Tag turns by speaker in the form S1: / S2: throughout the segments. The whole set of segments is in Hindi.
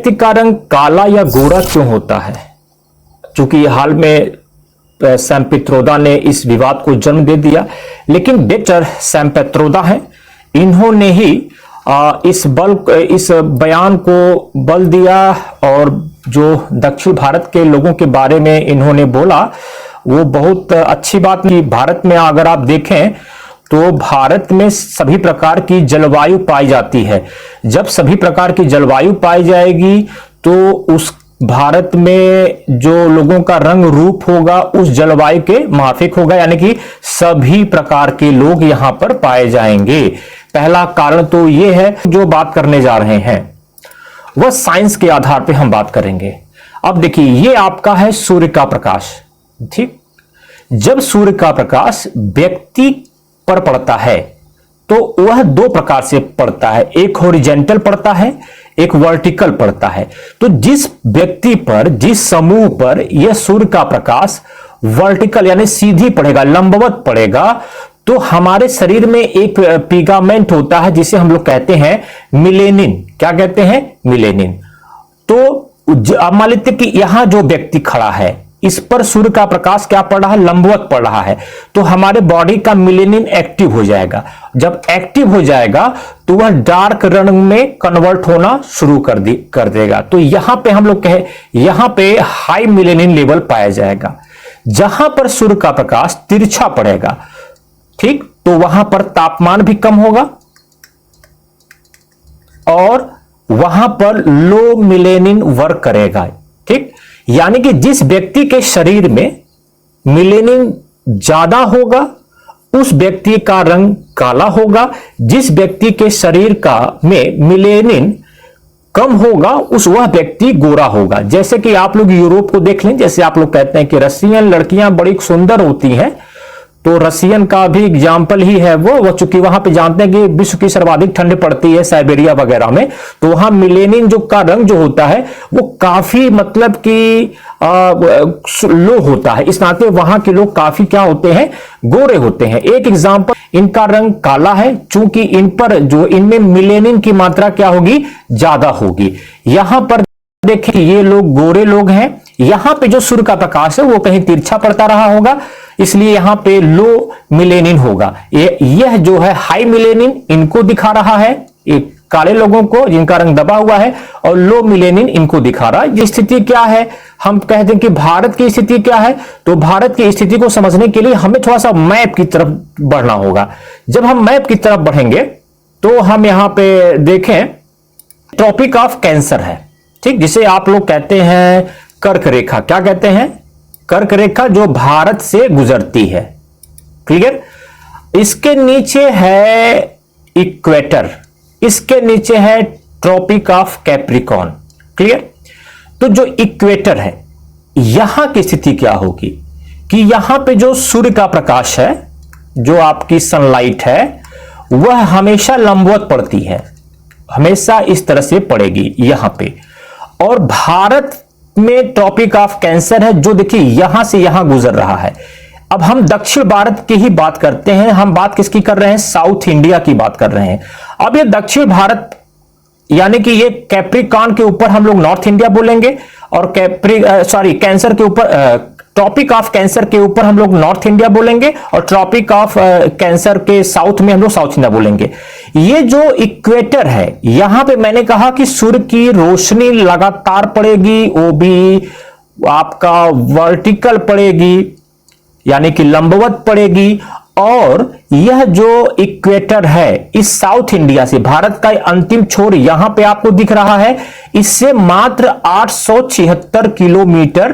S1: व्यक्ति का रंग काला या गोरा क्यों होता है? चूंकि हाल में सैम पित्रोदा ने इस विवाद को जन्म दे दिया, लेकिन डॉक्टर सैम पित्रोदा हैं, इन्होंने ही इस बयान को बल दिया और जो दक्षिण भारत के लोगों के बारे में इन्होंने बोला वो बहुत अच्छी बात नहीं। भारत में अगर आप देखें तो भारत में सभी प्रकार की जलवायु पाई जाती है। जब सभी प्रकार की जलवायु पाई जाएगी तो उस भारत में जो लोगों का रंग रूप होगा उस जलवायु के माफिक होगा, यानी कि सभी प्रकार के लोग यहां पर पाए जाएंगे। पहला कारण तो यह है, जो बात करने जा रहे हैं वह साइंस के आधार पे हम बात करेंगे। अब देखिए, ये आपका है सूर्य का प्रकाश, ठीक। जब सूर्य का प्रकाश व्यक्ति पर पड़ता है तो वह दो प्रकार से पड़ता है, एक हॉरिजॉन्टल पड़ता है, एक वर्टिकल पड़ता है। तो जिस व्यक्ति पर, जिस समूह पर यह सूर्य का प्रकाश वर्टिकल यानी सीधी पड़ेगा, लंबवत पड़ेगा, तो हमारे शरीर में एक पिगामेंट होता है जिसे हम लोग कहते हैं मिलेनिन। क्या कहते हैं? मिलेनिन। तो अब मान लेते कि यहां जो व्यक्ति खड़ा है इस पर सूर्य का प्रकाश क्या पड़ रहा है? लंबवत पड़ रहा है। तो हमारे बॉडी का मिलेनिन एक्टिव हो जाएगा। जब एक्टिव हो जाएगा तो वह डार्क रंग में कन्वर्ट होना शुरू कर देगा। तो यहां पे हम लोग कहें, यहां पे हाई मिलेनिन लेवल पाया जाएगा। जहां पर सूर्य का प्रकाश तिरछा पड़ेगा, ठीक, तो वहां पर तापमान भी कम होगा और वहां पर लो मिलेनिन वर्क करेगा, ठीक। यानी कि जिस व्यक्ति के शरीर में मिलेनिन ज्यादा होगा उस व्यक्ति का रंग काला होगा, जिस व्यक्ति के शरीर का में मिलेनिन कम होगा वह व्यक्ति गोरा होगा। जैसे कि आप लोग यूरोप को देख लें, जैसे आप लोग कहते हैं कि रसियन लड़कियां बड़ी सुंदर होती हैं, तो रसियन का भी एग्जाम्पल ही है वो चूंकि वहां पे जानते हैं कि विश्व की सर्वाधिक ठंड पड़ती है साइबेरिया वगैरह में, तो वहां मिलेनिन जो का रंग जो होता है वो काफी मतलब कि लो होता है। इस नाते वहां के लोग काफी क्या होते हैं? गोरे होते हैं। एक एग्जाम्पल, इनका रंग काला है चूंकि इन पर जो इनमें मिलेनिन की मात्रा क्या होगी? ज्यादा होगी। यहां पर देखें ये लोग गोरे लोग हैं, यहां पे जो सूर्य का प्रकाश है वो कहीं तिरछा पड़ता रहा होगा, इसलिए यहां पे लो मिलेनिन होगा। यह जो है हाई मिलेनिन इनको दिखा रहा है, एक काले लोगों को जिनका रंग दबा हुआ है, और लो मिलेनिन इनको दिखा रहा है। ये स्थिति क्या है? हम कहते हैं कि भारत की स्थिति क्या है, तो भारत की स्थिति को समझने के लिए हमें थोड़ा सा मैप की तरफ बढ़ना होगा। जब हम मैप की तरफ बढ़ेंगे तो हम यहां पे देखें, ट्रॉपिक ऑफ कैंसर है, ठीक, जिसे आप लोग कहते हैं कर्क रेखा। क्या कहते हैं? कर्क रेखा, जो भारत से गुजरती है, क्लियर। इसके नीचे है इक्वेटर, इसके नीचे है ट्रॉपिक ऑफ कैप्रिकॉर्न, क्लियर। तो जो इक्वेटर है यहां की स्थिति क्या होगी कि यहां पे जो सूर्य का प्रकाश है, जो आपकी सनलाइट है, वह हमेशा लंबवत पड़ती है, हमेशा इस तरह से पड़ेगी यहां पे। और भारत में ट्रॉपिक ऑफ कैंसर है जो देखिए यहां से यहां गुजर रहा है। अब हम दक्षिण भारत की ही बात करते हैं, हम बात किसकी कर रहे हैं? साउथ इंडिया की बात कर रहे हैं। अब ये दक्षिण भारत यानी कि ये कैप्रिकॉर्न के ऊपर हम लोग नॉर्थ इंडिया बोलेंगे, और कैंसर के ऊपर ट्रॉपिक ऑफ कैंसर के ऊपर हम लोग नॉर्थ इंडिया बोलेंगे, और ट्रॉपिक ऑफ कैंसर के साउथ में हम लोग साउथ इंडिया बोलेंगे। ये जो इक्वेटर है यहां पे मैंने कहा कि सूर्य की रोशनी लगातार पड़ेगी, वो भी आपका वर्टिकल पड़ेगी यानी कि लंबवत पड़ेगी। और यह जो इक्वेटर है इस साउथ इंडिया से, भारत का अंतिम छोर यहां पे आपको दिख रहा है, इससे मात्र 876 किलोमीटर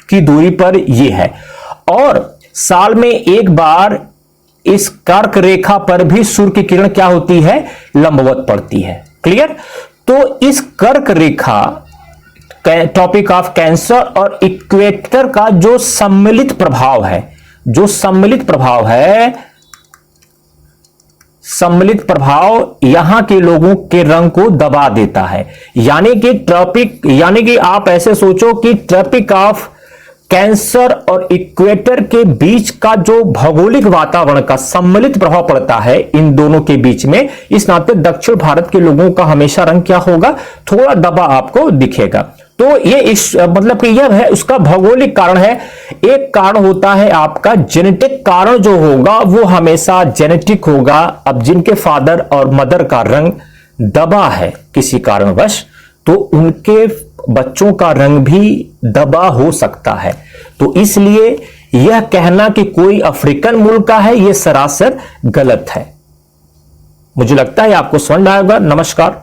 S1: की दूरी पर यह है। और साल में एक बार इस कर्क रेखा पर भी सूर्य की किरण क्या होती है? लंबवत पड़ती है, क्लियर। तो इस कर्क रेखा, टॉपिक ऑफ कैंसर और इक्वेटर का जो सम्मिलित प्रभाव है, सम्मिलित प्रभाव यहां के लोगों के रंग को दबा देता है। यानी कि आप ऐसे सोचो कि ट्रॉपिक ऑफ कैंसर और इक्वेटर के बीच का जो भौगोलिक वातावरण का सम्मिलित प्रभाव पड़ता है इन दोनों के बीच में, इस नाते दक्षिण भारत के लोगों का हमेशा रंग क्या होगा, थोड़ा दबा आपको दिखेगा। तो ये इस मतलब कि यह है उसका भौगोलिक कारण है। एक कारण होता है आपका जेनेटिक कारण, जो होगा वो हमेशा जेनेटिक होगा। अब जिनके फादर और मदर का रंग दबा है किसी कारणवश, तो उनके बच्चों का रंग भी दबा हो सकता है। तो इसलिए यह कहना कि कोई अफ्रीकन मूल का है, यह सरासर गलत है। मुझे लगता है आपको समझ में आएगा। नमस्कार।